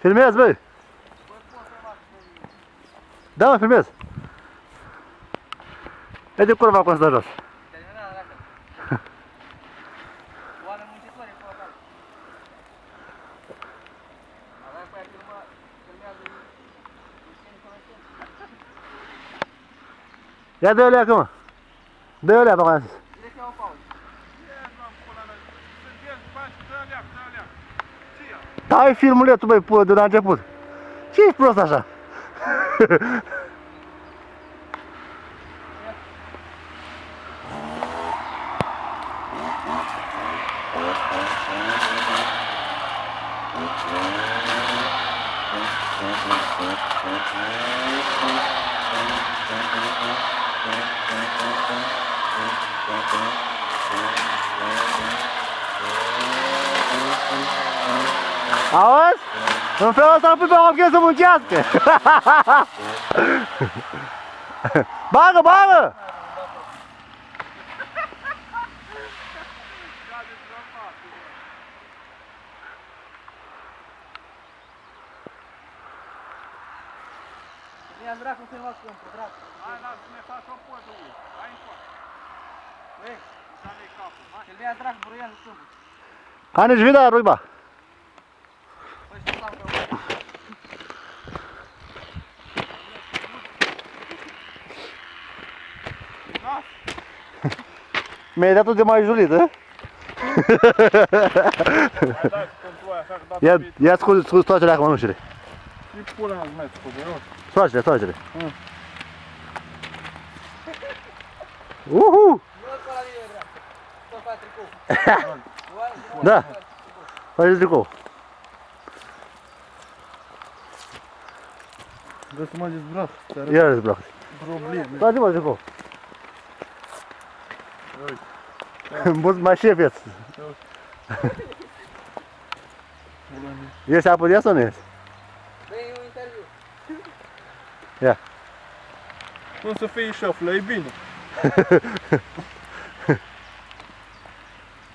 Filmez, băi! Da, mă, filmez! E de curva cum stă jos. Ia dă-o leacă, mă! Dă-o leacă, m-am zis. Dai filmuletul, băi, până de la început. Ce ești prost așa? Auzi? În felul ăsta îl pui pe om să muncească! Bagă, bagă! Ia dracu, filmați câmpul, dracu. Hai, lasă, ne faci o poză, ui. Hai încoace. Ei, Dă-ne capul, hai. îl ia dracu, buruianul câmpul. Hai nici vida, ruiba! Păi și stau că Mi-ai dat-o de mai julit, hă? Hai, dai cu contul aia, așa că dată Ia scoate-le acum mănușile. și pune mă zmeți cu de Scoate-le, scoate-le. Uhu! nu-l pe la mine, dracu. Tot pe tricou. Da. Faceți tricou. Vreau să mă dezbrac, te arăt Ia dezbracă. probleme. Scoate-mă tricou. Mai șef ești. Ești apă de ea sau nu ești? Dă-i un interviu. Ia. Cum să fii șefule, e bine.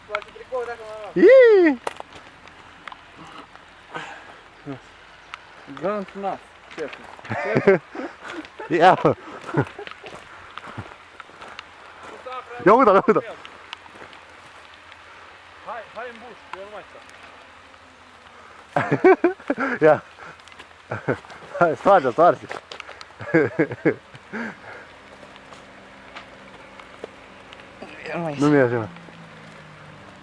Scoate tricou dacă mă rog. Iii! Grand nas, șefule. Ia! Ia uita, ia uita! Hai în bus, eu nu mai stau. Ia! Hai, sparge, sparge! Nu merge, mă.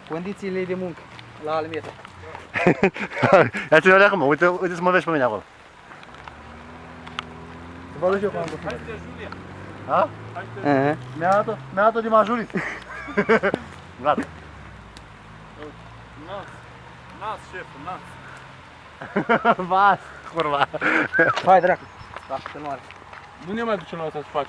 Condițiile de muncă la Almeta. Ia ține-o de acum, uite, uite să mă vezi pe mine acolo. Să vă duc eu cu am Hai să te Julia. Ha? Hai să te Mi-a dat-o de majurit. Gata. Nas. Nas, șeful, nas. Vas, curva. Hai dracu. Da, să nu are. Nu ne mai ducem la asta să faci